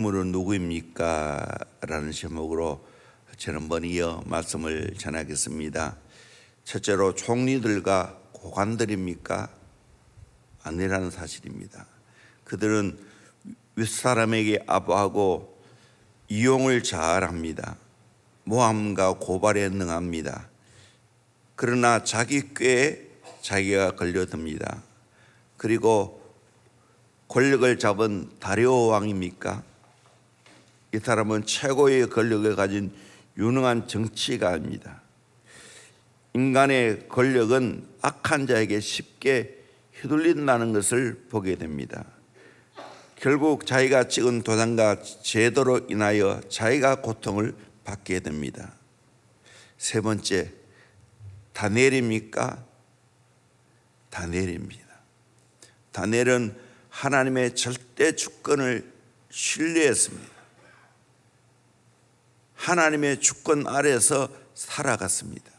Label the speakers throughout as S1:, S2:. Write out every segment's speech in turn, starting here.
S1: 인물은 누구입니까? 라는 제목으로 지난번 이어 말씀을 전하겠습니다. 첫째로 총리들과 고관들입니까? 아니라는 사실입니다. 그들은 윗사람에게 아부하고 이용을 잘합니다. 모함과 고발에 능합니다. 그러나 자기 꾀에 자기가 걸려듭니다. 그리고 권력을 잡은 다리오 왕입니까? 이 사람은 최고의 권력을 가진 유능한 정치가입니다. 인간의 권력은 악한 자에게 쉽게 휘둘린다는 것을 보게 됩니다. 결국 자기가 찍은 도장과 제도로 인하여 자기가 고통을 받게 됩니다. 세 번째, 다니엘입니까? 다니엘입니다. 다니엘은 하나님의 절대 주권을 신뢰했습니다. 하나님의 주권 아래에서 살아갔습니다.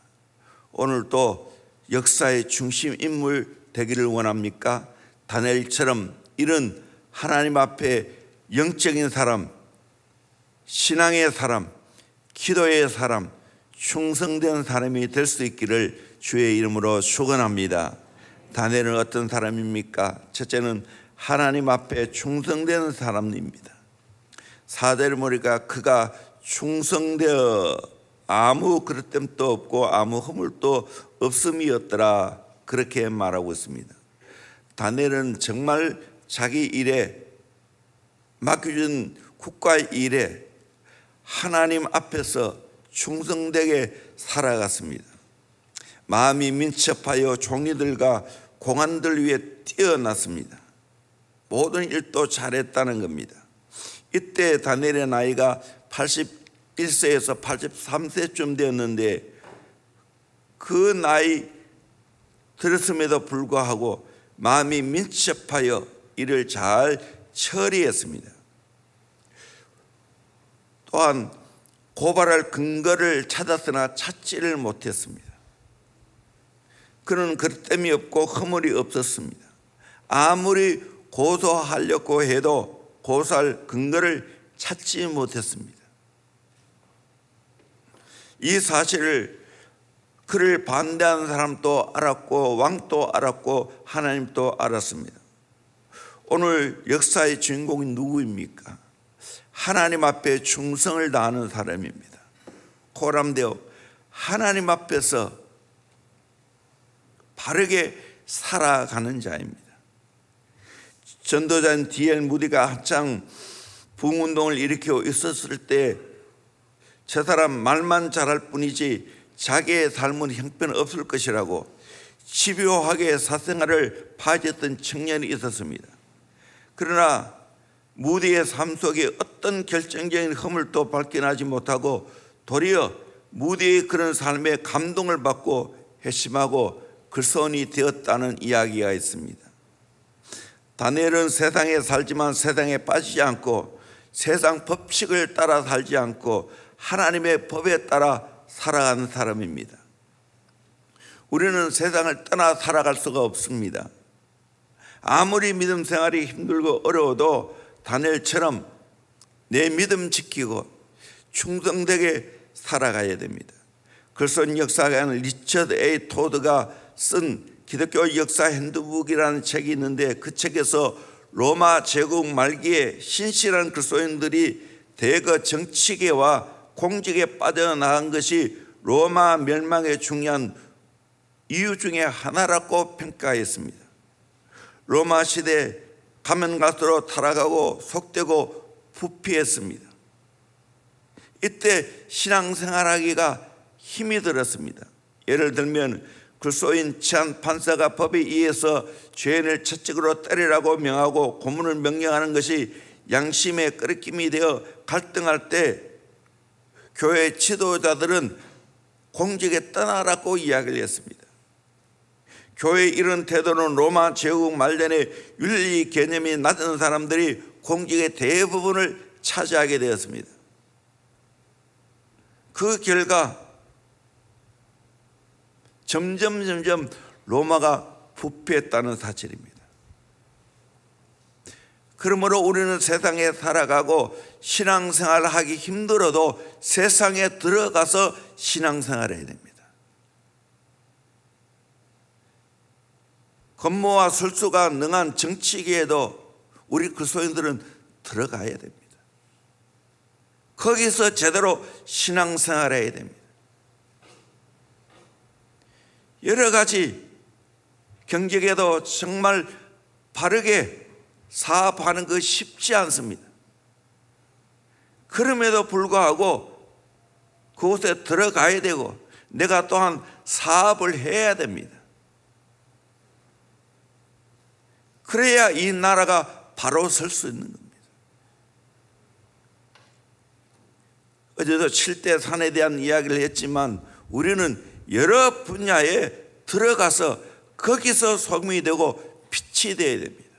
S1: 오늘도 역사의 중심 인물 되기를 원합니까? 다니엘처럼 이런 하나님 앞에 영적인 사람, 신앙의 사람, 기도의 사람, 충성된 사람이 될 수 있기를 주의 이름으로 축원합니다. 다니엘은 어떤 사람입니까? 첫째는 하나님 앞에 충성된 사람입니다. 4절을 보니까 그가 충성되어 아무 그릇됨도 없고 아무 허물도 없음이었더라, 그렇게 말하고 있습니다. 다니엘은 정말 자기 일에 맡겨준 국가 일에 하나님 앞에서 충성되게 살아갔습니다. 마음이 민첩하여 종리들과 공안들 위해 뛰어났습니다. 모든 일도 잘했다는 겁니다. 이때 다니엘의 나이가 81세에서 83세쯤 되었는데 그 나이 들었음에도 불구하고 마음이 민첩하여 일을 잘 처리했습니다. 또한 고발할 근거를 찾았으나 찾지를 못했습니다. 그는 그릇됨이 없고 허물이 없었습니다. 아무리 고소하려고 해도 고소할 근거를 찾지 못했습니다. 이 사실을 그를 반대하는 사람도 알았고 왕도 알았고 하나님도 알았습니다. 오늘 역사의 주인공이 누구입니까? 하나님 앞에 충성을 다하는 사람입니다. 코람되어 하나님 앞에서 바르게 살아가는 자입니다. 전도자인 D.L. 무디가 한창 부흥운동을 일으키고 있었을 때 저 사람 말만 잘할 뿐이지 자기의 삶은 형편 없을 것이라고 집요하게 사생활을 파헤쳤던 청년이 있었습니다. 그러나 무디의 삶 속에 어떤 결정적인 허물도 발견하지 못하고 도리어 무디의 그런 삶에 감동을 받고 회심하고 글손이 되었다는 이야기가 있습니다. 다니엘은 세상에 살지만 세상에 빠지지 않고 세상 법칙을 따라 살지 않고 하나님의 법에 따라 살아가는 사람입니다. 우리는 세상을 떠나 살아갈 수가 없습니다. 아무리 믿음 생활이 힘들고 어려워도 다니엘처럼 내 믿음 지키고 충성되게 살아가야 됩니다. 글쓴 역사가인 리처드 A. 토드가 쓴 기독교 역사 핸드북이라는 책이 있는데 그 책에서 로마 제국 말기에 신실한 그리스도인들이 대거 정치계와 공직에 빠져나간 것이 로마 멸망의 중요한 이유 중에 하나라고 평가했습니다. 로마 시대 가면 갈수록 타락하고 속되고 부패했습니다. 이때 신앙생활하기가 힘이 들었습니다. 예를 들면 그리스도인 치안 판사가 법에 의해서 죄인을 채찍으로 때리라고 명하고 고문을 명령하는 것이 양심의 끄러김이 되어 갈등할 때 교회 지도자들은 공직에 떠나라고 이야기를 했습니다. 교회의 이런 태도는 로마 제국 말년에 윤리 개념이 낮은 사람들이 공직의 대부분을 차지하게 되었습니다. 그 결과 점점 로마가 부패했다는 사실입니다. 그러므로 우리는 세상에 살아가고 신앙생활을 하기 힘들어도 세상에 들어가서 신앙생활을 해야 됩니다. 권모와 술수가 능한 정치계에도 우리 그리스도인들은 들어가야 됩니다. 거기서 제대로 신앙생활을 해야 됩니다. 여러 가지 경제계도 정말 바르게 사업하는 거 쉽지 않습니다. 그럼에도 불구하고 그곳에 들어가야 되고 내가 또한 사업을 해야 됩니다. 그래야 이 나라가 바로 설 수 있는 겁니다. 어제도 7대 산에 대한 이야기를 했지만 우리는 여러 분야에 들어가서 거기서 소금이 되고 빛이 되어야 됩니다.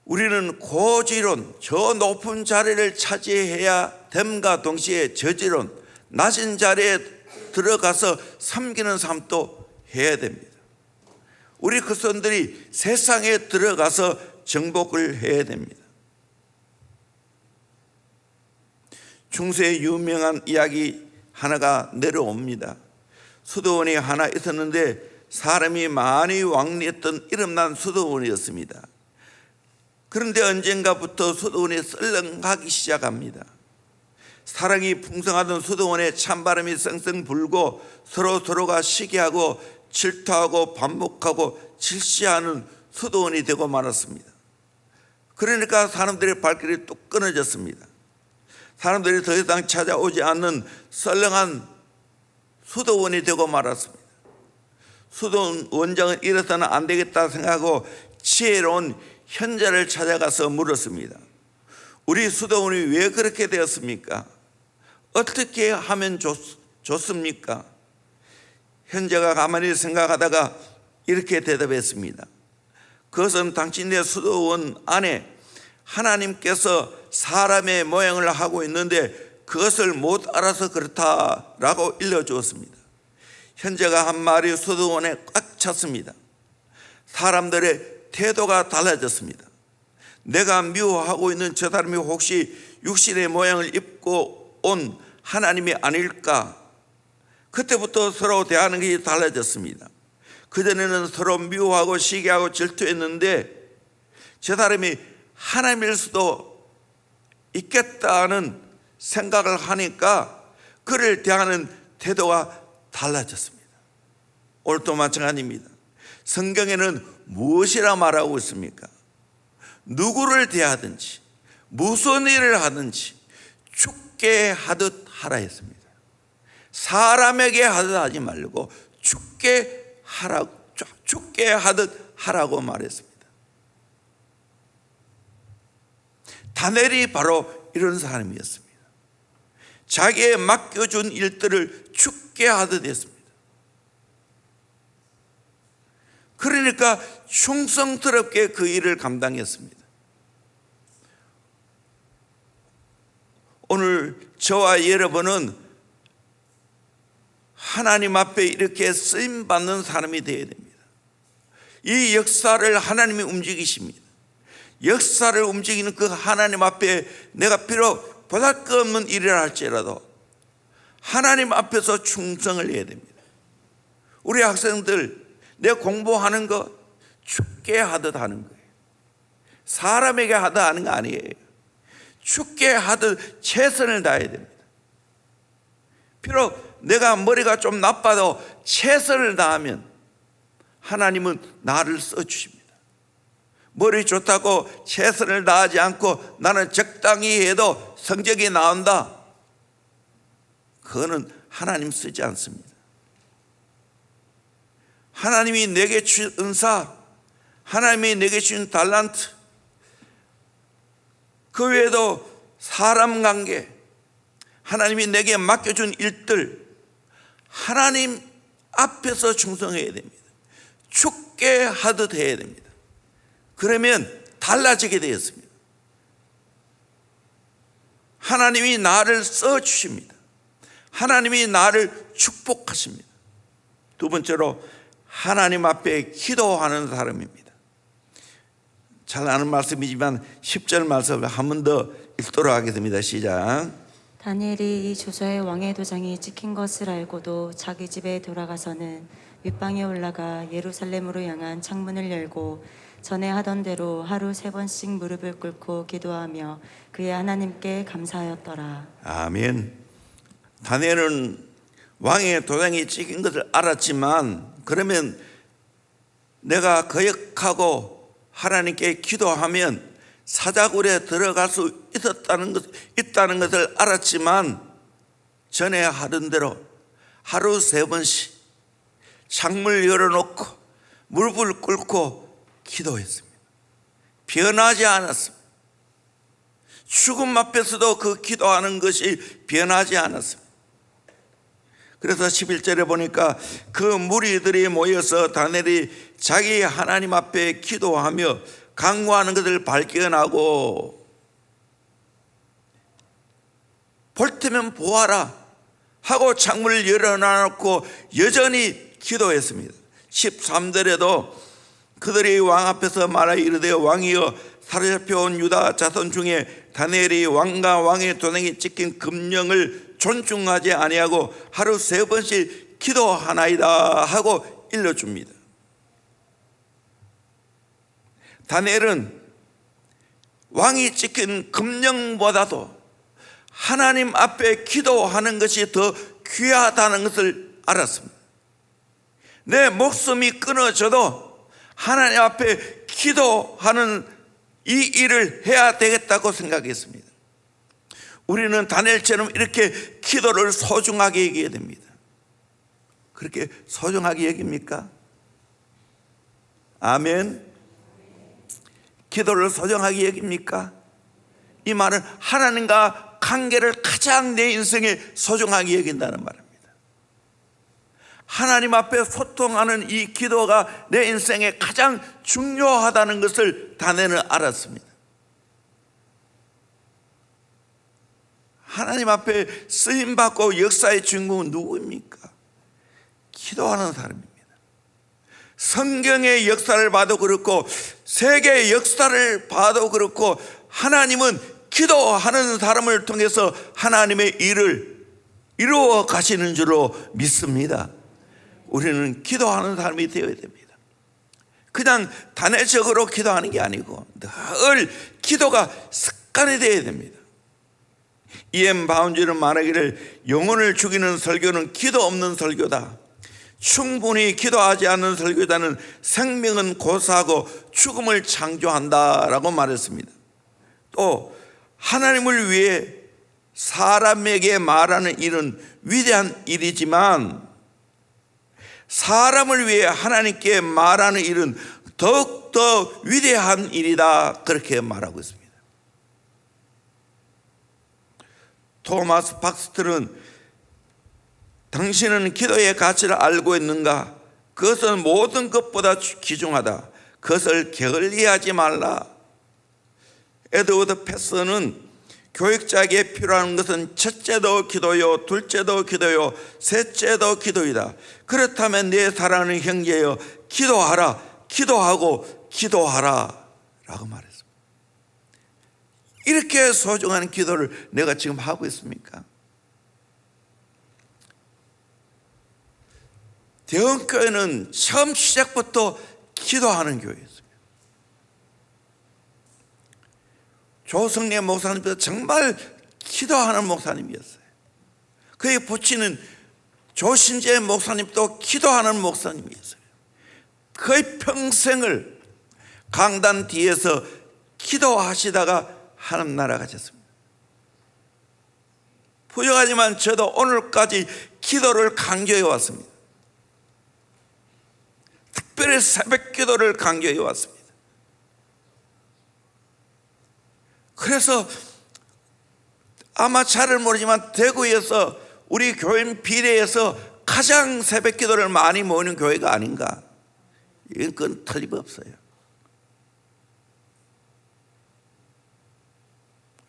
S1: 우리는 고지론, 저 높은 자리를 차지해야 됨과 동시에 저지론, 낮은 자리에 들어가서 섬기는 삶도 해야 됩니다. 우리 그리스도인들이 세상에 들어가서 정복을 해야 됩니다. 중세에 유명한 이야기 하나가 내려옵니다. 수도원이 하나 있었는데 사람이 많이 왕래했던 이름난 수도원이었습니다. 그런데 언젠가부터 수도원이 썰렁하기 시작합니다. 사랑이 풍성하던 수도원에 찬바람이 쌩쌩 불고 서로가 시기하고 질투하고 반목하고 질시하는 수도원이 되고 말았습니다. 그러니까 사람들의 발길이 뚝 끊어졌습니다. 사람들이 더 이상 찾아오지 않는 썰렁한 수도원이 되고 말았습니다. 수도원 원장은 이래서는 안 되겠다 생각하고 지혜로운 현자를 찾아가서 물었습니다. 우리 수도원이 왜 그렇게 되었습니까? 어떻게 하면 좋습니까? 현자가 가만히 생각하다가 이렇게 대답했습니다. 그것은 당신의 수도원 안에 하나님께서 사람의 모양을 하고 있는데 그것을 못 알아서 그렇다라고 일러주었습니다. 현자가 한 말이 수도원에 꽉 찼습니다. 사람들의 태도가 달라졌습니다. 내가 미워하고 있는 저 사람이 혹시 육신의 모양을 입고 온 하나님이 아닐까? 그때부터 서로 대하는 것이 달라졌습니다. 그전에는 서로 미워하고 시기하고 질투했는데 저 사람이 하나님일 수도 있겠다는 생각을 하니까 그를 대하는 태도가 달라졌습니다. 오늘도 마찬가지입니다. 성경에는 무엇이라 말하고 있습니까? 누구를 대하든지 무슨 일을 하든지 죽게 하듯 하라 했습니다. 사람에게 하듯 하지 말고 죽게 하듯 하라고 말했습니다. 다니엘이 바로 이런 사람이었습니다. 자기의 맡겨준 일들을 죽게 하듯 했습니다. 그러니까 충성스럽게 그 일을 감당했습니다. 오늘 저와 여러분은 하나님 앞에 이렇게 쓰임받는 사람이 되어야 됩니다. 이 역사를 하나님이 움직이십니다. 역사를 움직이는 그 하나님 앞에 내가 비록 보잘것없는 일을 할지라도 하나님 앞에서 충성을 해야 됩니다. 우리 학생들 내 공부하는 거 죽게 하듯 하는 거예요. 사람에게 하듯 하는 거 아니에요. 죽게 하듯 최선을 다해야 됩니다. 비록 내가 머리가 좀 나빠도 최선을 다하면 하나님은 나를 써주십니다. 머리 좋다고 최선을 다하지 않고 나는 적당히 해도 성적이 나온다, 그거는 하나님 쓰지 않습니다. 하나님이 내게 주신 은사, 하나님이 내게 주신 달란트, 그 외에도 사람 관계, 하나님이 내게 맡겨준 일들, 하나님 앞에서 충성해야 됩니다. 죽게 하듯 해야 됩니다. 그러면 달라지게 되었습니다. 하나님이 나를 써주십니다. 하나님이 나를 축복하십니다. 두 번째로 하나님 앞에 기도하는 사람입니다. 잘 아는 말씀이지만 10절 말씀을 한 번 더 읽도록 하겠습니다. 시작.
S2: 다니엘이 이 조서에 왕의 도장이 찍힌 것을 알고도 자기 집에 돌아가서는 윗방에 올라가 예루살렘으로 향한 창문을 열고 전에 하던 대로 하루 3번씩 무릎을 꿇고 기도하며 그의 하나님께 감사하였더라.
S1: 아멘. 다니엘은 왕의 도장이 찍힌 것을 알았지만, 그러면 내가 거역하고 하나님께 기도하면 사자굴에 들어갈 수 있다는 것을 알았지만, 전에 하던 대로 하루 3번씩 창문을 열어놓고 무릎을 꿇고 기도했습니다. 변하지 않았습니다. 죽음 앞에서도 그 기도하는 것이 변하지 않았습니다. 그래서 11절에 보니까 그 무리들이 모여서 다니엘이 자기 하나님 앞에 기도하며 간구하는 것을 발견하고 볼 테면 보아라 하고 창문을 열어놔놓고 여전히 기도했습니다. 13절에도 그들이 왕 앞에서 말하여 이르되 왕이여 사로잡혀온 유다 자손 중에 다니엘이 왕과 왕의 도장이 찍힌 금령을 존중하지 아니하고 하루 3번씩 기도하나이다 하고 일러줍니다. 다니엘은 왕이 찍힌 금령보다도 하나님 앞에 기도하는 것이 더 귀하다는 것을 알았습니다. 내 목숨이 끊어져도 하나님 앞에 기도하는 이 일을 해야 되겠다고 생각했습니다. 우리는 다니엘처럼 이렇게 기도를 소중하게 여겨야 됩니다. 그렇게 소중하게 여깁니까? 아멘. 기도를 소중하게 여깁니까? 이 말은 하나님과 관계를 가장 내 인생에 소중하게 여긴다는 말입니다. 하나님 앞에 소통하는 이 기도가 내 인생에 가장 중요하다는 것을 다니엘은 알았습니다. 하나님 앞에 쓰임받고 역사의 주인공은 누구입니까? 기도하는 사람입니다. 성경의 역사를 봐도 그렇고 세계의 역사를 봐도 그렇고 하나님은 기도하는 사람을 통해서 하나님의 일을 이루어 가시는 줄로 믿습니다. 우리는 기도하는 사람이 되어야 됩니다. 그냥 단회적으로 기도하는 게 아니고 늘 기도가 습관이 되어야 됩니다. E.M. 바운지는 말하기를 영혼을 죽이는 설교는 기도 없는 설교다. 충분히 기도하지 않는 설교자는 생명은 고사하고 죽음을 창조한다라고 말했습니다. 또 하나님을 위해 사람에게 말하는 일은 위대한 일이지만 사람을 위해 하나님께 말하는 일은 더욱더 위대한 일이다, 그렇게 말하고 있습니다. 토마스 박스트는 당신은 기도의 가치를 알고 있는가? 그것은 모든 것보다 귀중하다. 그것을 게을리하지 말라. 에드워드 패스는 교육자에게 필요한 것은 첫째도 기도요, 둘째도 기도요, 셋째도 기도이다. 그렇다면 내 사랑하는 형제여, 기도하라, 기도하고 기도하라 라고 말했습니다. 이렇게 소중한 기도를 내가 지금 하고 있습니까? 대원교회는 처음 시작부터 기도하는 교회였어요. 조성래 목사님도 정말 기도하는 목사님이었어요. 그의 부친은 조신재 목사님도 기도하는 목사님이었어요. 거의 평생을 강단 뒤에서 기도하시다가 하나님 나라 가셨습니다. 부족하지만 저도 오늘까지 기도를 강조해 왔습니다. 특별히 새벽 기도를 강조해 왔습니다. 그래서 아마 잘을 모르지만 대구에서 우리 교인 비례에서 가장 새벽 기도를 많이 모이는 교회가 아닌가, 이건 그건 틀림없어요.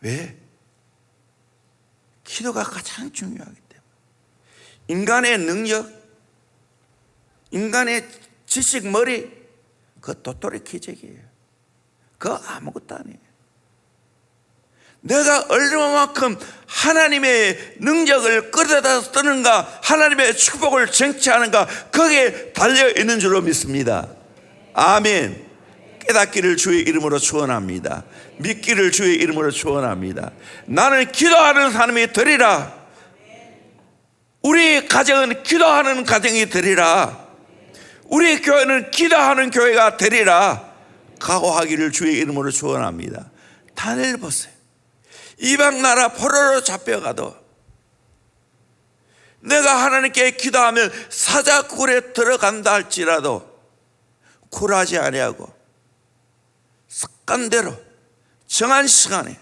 S1: 왜? 기도가 가장 중요하기 때문에. 인간의 능력, 인간의 지식, 머리, 그거 도토리 기적이에요. 그거 아무것도 아니에요. 내가 얼마만큼 하나님의 능력을 끌어다 쓰는가, 하나님의 축복을 쟁취하는가, 거기에 달려있는 줄로 믿습니다. 아멘. 깨닫기를 주의 이름으로 축원합니다. 믿기를 주의 이름으로 축원합니다. 나는 기도하는 사람이 되리라. 우리 가정은 기도하는 가정이 되리라. 우리 교회는 기도하는 교회가 되리라. 각오하기를 주의 이름으로 축원합니다. 다니엘 보세요. 이방 나라 포로로 잡혀가도 내가 하나님께 기도하면 사자굴에 들어간다 할지라도 굴하지 아니하고 습관대로 정한 시간에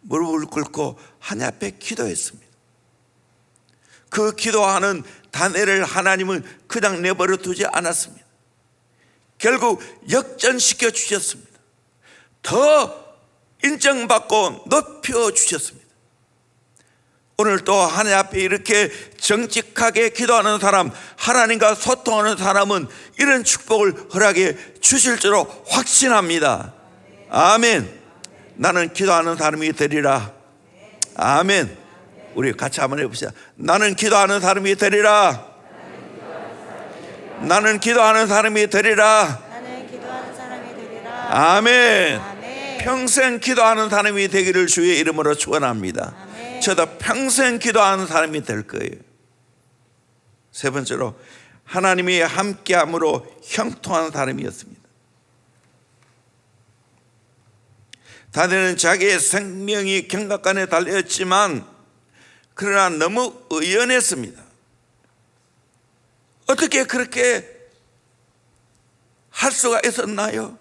S1: 무릎을 꿇고 하나님 앞에 기도했습니다. 그 기도하는 다니엘을 하나님은 그냥 내버려 두지 않았습니다. 결국 역전시켜 주셨습니다. 더 인정받고 높여주셨습니다. 오늘 또 하나님 앞에 이렇게 정직하게 기도하는 사람, 하나님과 소통하는 사람은 이런 축복을 허락해 주실 줄로 확신합니다. 아멘. 나는 기도하는 사람이 되리라. 아멘. 우리 같이 한번 해봅시다. 나는 기도하는 사람이 되리라. 나는 기도하는 사람이 되리라.
S2: 나는 기도하는 사람이 되리라.
S1: 아멘.
S2: 아멘.
S1: 평생 기도하는 사람이 되기를 주의 이름으로 축원합니다.
S2: 아멘.
S1: 저도 평생 기도하는 사람이 될 거예요. 세 번째로 하나님이 함께함으로 형통한 사람이었습니다. 다니엘은 자기의 생명이 경각간에 달려있지만 그러나 너무 의연했습니다. 어떻게 그렇게 할 수가 있었나요?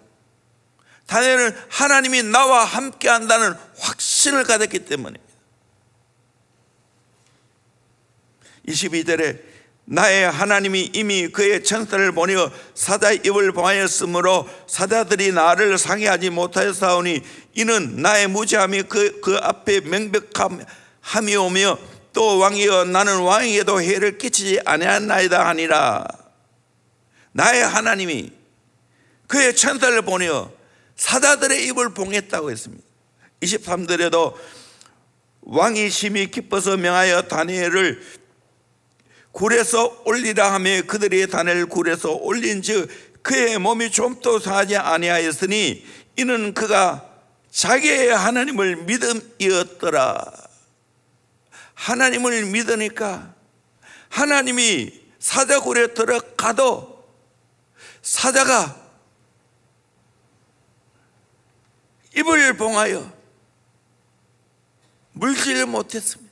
S1: 다니엘은 하나님이 나와 함께 한다는 확신을 가졌기 때문입니다. 22절에 나의 하나님이 이미 그의 천사를 보내어 사자의 입을 봉하였으므로 사자들이 나를 상해하지 못하였사오니 이는 나의 무지함이 그 앞에 명백함이오며 또 왕이여 나는 왕에게도 해를 끼치지 아니하나이다 하니라. 나의 하나님이 그의 천사를 보내어 사자들의 입을 봉했다고 했습니다. 23절에도 왕이 심히 기뻐서 명하여 다니엘을 굴에서 올리라 하며 그들이 다니엘을 굴에서 올린즉 그의 몸이 좀도 상하지 아니하였으니 이는 그가 자기의 하나님을 믿음이었더라. 하나님을 믿으니까 하나님이 사자굴에 들어가도 사자가 입을 봉하여 물지를 못했습니다.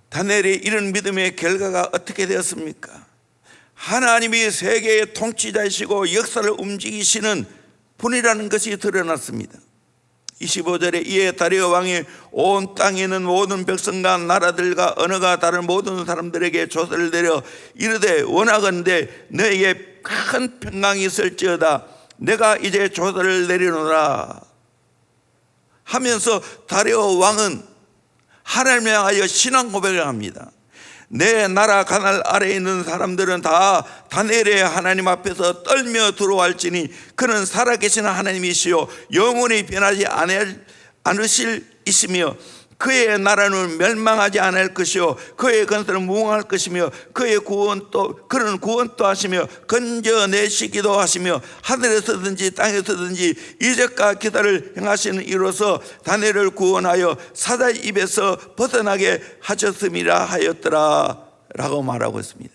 S1: 다니엘의 이런 믿음의 결과가 어떻게 되었습니까? 하나님이 세계의 통치자이시고 역사를 움직이시는 분이라는 것이 드러났습니다. 25절에 이에 다리오 왕이 온 땅에 있는 모든 백성과 나라들과 언어가 다른 모든 사람들에게 조서를 내려 이르되 원하건대 너에게 큰 평강이 있을지어다. 내가 이제 조서를 내리노라 하면서 다리오 왕은 하나님을 향하여 신앙 고백을 합니다. 내 나라 가날 아래에 있는 사람들은 다 다니엘의 하나님 앞에서 떨며 들어갈지니 그는 살아계신 하나님이시요 영원히 변하지 않으실 이시며 그의 나라는 멸망하지 않을 것이요 그의 건설은 무궁할 것이며 그의 그는 구원도 하시며 건져내시기도 하시며 하늘에서든지 땅에서든지 이적과 기사를 행하시는 이로서 다니엘을 구원하여 사자의 입에서 벗어나게 하셨음이라 하였더라 라고 말하고 있습니다.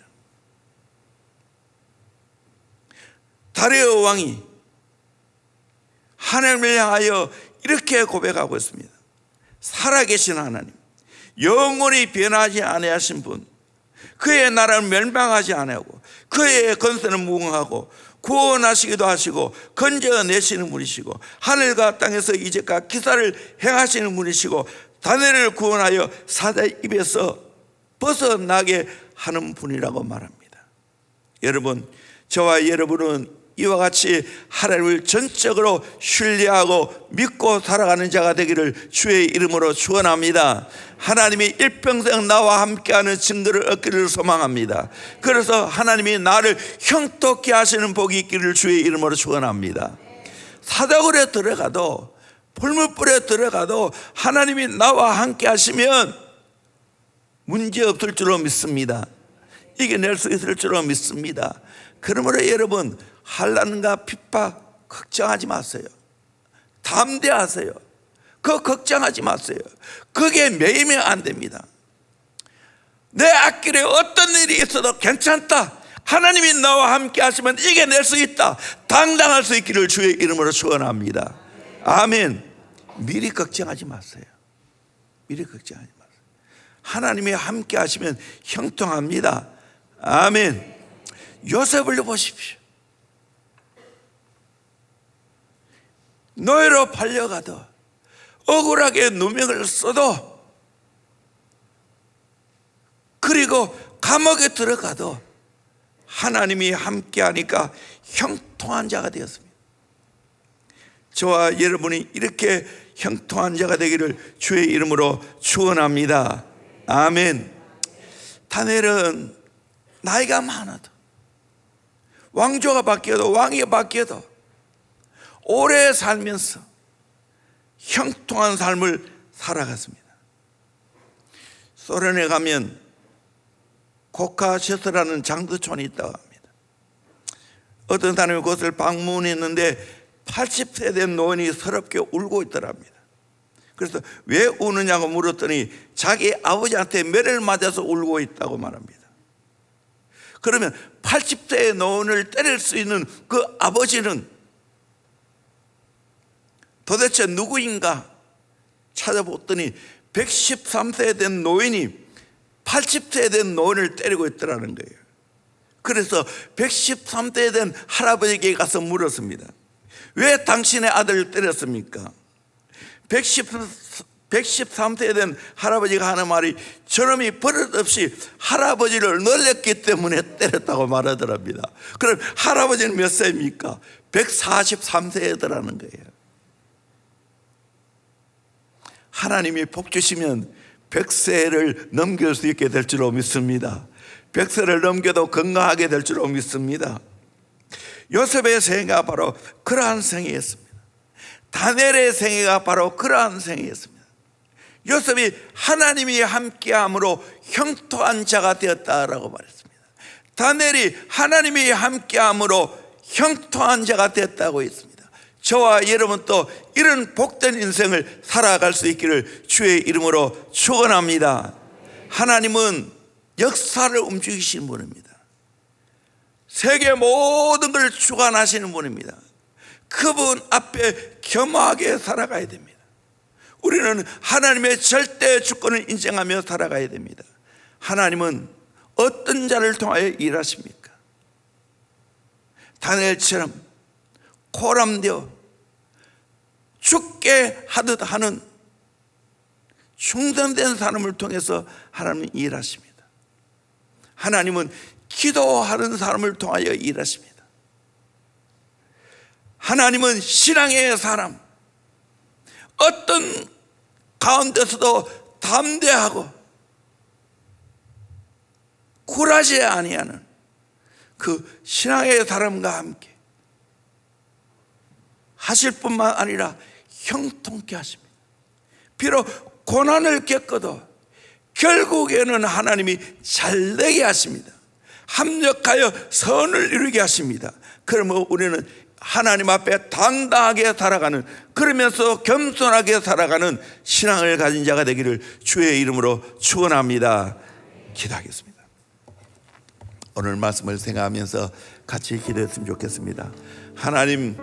S1: 다리오 왕이 하나님을 향하여 이렇게 고백하고 있습니다. 살아계신 하나님, 영원히 변하지 아니하신 분, 그의 나라는 멸망하지 아니하고 그의 건설은 무궁하고 구원하시기도 하시고 건져내시는 분이시고 하늘과 땅에서 이적과 기사를 행하시는 분이시고 다니엘을 구원하여 사자의 입에서 벗어나게 하는 분이라고 말합니다. 여러분, 저와 여러분은 이와 같이 하나님을 전적으로 신뢰하고 믿고 살아가는 자가 되기를 주의 이름으로 축원합니다. 하나님이 일평생 나와 함께하는 증거를 얻기를 소망합니다. 그래서 하나님이 나를 형통케 하시는 복이 있기를 주의 이름으로 축원합니다. 사다굴에 들어가도 풀무불에 들어가도 하나님이 나와 함께 하시면 문제 없을 줄로 믿습니다. 이겨낼 수 있을 줄로 믿습니다. 그러므로 여러분, 환난과 핍박 걱정하지 마세요. 담대하세요. 그거 걱정하지 마세요. 그게 매이면 안 됩니다. 내 앞길에 어떤 일이 있어도 괜찮다, 하나님이 나와 함께 하시면 이겨낼 수 있다, 당당할 수 있기를 주의 이름으로 축원합니다. 아멘. 미리 걱정하지 마세요. 미리 걱정하지 마세요. 하나님이 함께 하시면 형통합니다. 아멘. 요셉을 보십시오. 노예로 팔려가도 억울하게 누명을 써도, 그리고 감옥에 들어가도 하나님이 함께 하니까 형통한 자가 되었습니다. 저와 여러분이 이렇게 형통한 자가 되기를 주의 이름으로 축원합니다. 아멘. 다니엘은 나이가 많아도, 왕조가 바뀌어도, 왕이 바뀌어도 오래 살면서 형통한 삶을 살아갔습니다. 소련에 가면 코카셰스라는 장도촌이 있다고 합니다. 어떤 사람이 그것을 방문했는데 80세 된 노인이 서럽게 울고 있더랍니다. 그래서 왜 우느냐고 물었더니 자기 아버지한테 매를 맞아서 울고 있다고 말합니다. 그러면 80세의 노인을 때릴 수 있는 그 아버지는 도대체 누구인가 찾아봤더니 113세 된 노인이 80세 된 노인을 때리고 있더라는 거예요. 그래서 113세 된 할아버지에게 가서 물었습니다. 왜 당신의 아들을 때렸습니까? 113세 된 할아버지가 하는 말이, 저놈이 버릇없이 할아버지를 놀렸기 때문에 때렸다고 말하더랍니다. 그럼 할아버지는 몇 세입니까? 143세더라는 거예요. 하나님이 복 주시면 100세를 넘길 수 있게 될 줄로 믿습니다. 100세를 넘겨도 건강하게 될 줄로 믿습니다. 요셉의 생애가 바로 그러한 생애였습니다. 다니엘의 생애가 바로 그러한 생애였습니다. 요셉이 하나님이 함께함으로 형통한 자가 되었다라고 말했습니다. 다니엘이 하나님이 함께함으로 형통한 자가 되었다고 했습니다. 저와 여러분도 이런 복된 인생을 살아갈 수 있기를 주의 이름으로 축원합니다. 하나님은 역사를 움직이시는 분입니다. 세계 모든 걸 주관하시는 분입니다. 그분 앞에 겸허하게 살아가야 됩니다. 우리는 하나님의 절대 주권을 인정하며 살아가야 됩니다. 하나님은 어떤 자를 통하여 일하십니까? 다니엘처럼 코람되어 죽게 하듯 하는 충성된 사람을 통해서 하나님은 일하십니다. 하나님은 기도하는 사람을 통하여 일하십니다. 하나님은 신앙의 사람, 어떤 가운데서도 담대하고 굴하지 아니하는 그 신앙의 사람과 함께 하실 뿐만 아니라 형통케 하십니다. 비록 고난을 겪어도 결국에는 하나님이 잘되게 하십니다. 합력하여 선을 이루게 하십니다. 그러면 우리는 하나님 앞에 당당하게 살아가는, 그러면서 겸손하게 살아가는 신앙을 가진 자가 되기를 주의 이름으로 축원합니다. 기도하겠습니다. 오늘 말씀을 생각하면서 같이 기도했으면 좋겠습니다. 하나님,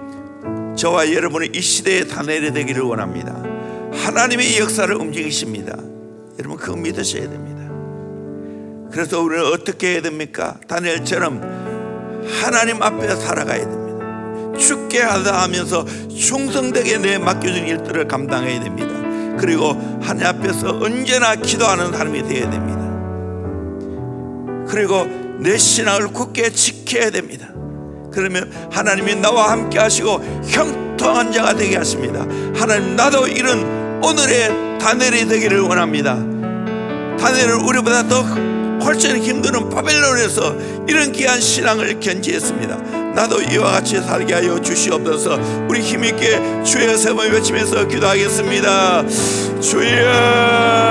S1: 저와 여러분의 이 시대의 다니엘이 되기를 원합니다. 하나님의 역사를 움직이십니다. 여러분 그거 믿으셔야 됩니다. 그래서 우리는 어떻게 해야 됩니까? 다니엘처럼 하나님 앞에 살아가야 됩니다. 죽게 하다 하면서 충성되게 내 맡겨진 일들을 감당해야 됩니다. 그리고 하나님 앞에서 언제나 기도하는 사람이 되어야 됩니다. 그리고 내 신앙을 굳게 지켜야 됩니다. 그러면 하나님이 나와 함께 하시고 형통한 자가 되게 하십니다. 하나님, 나도 이런 오늘의 다니엘이 되기를 원합니다. 다니엘은 우리보다 더 훨씬 힘드는 바벨론에서 이런 귀한 신앙을 견지했습니다. 나도 이와 같이 살게 하여 주시옵소서. 우리 힘있게 주여 세 번 외치면서 기도하겠습니다. 주여.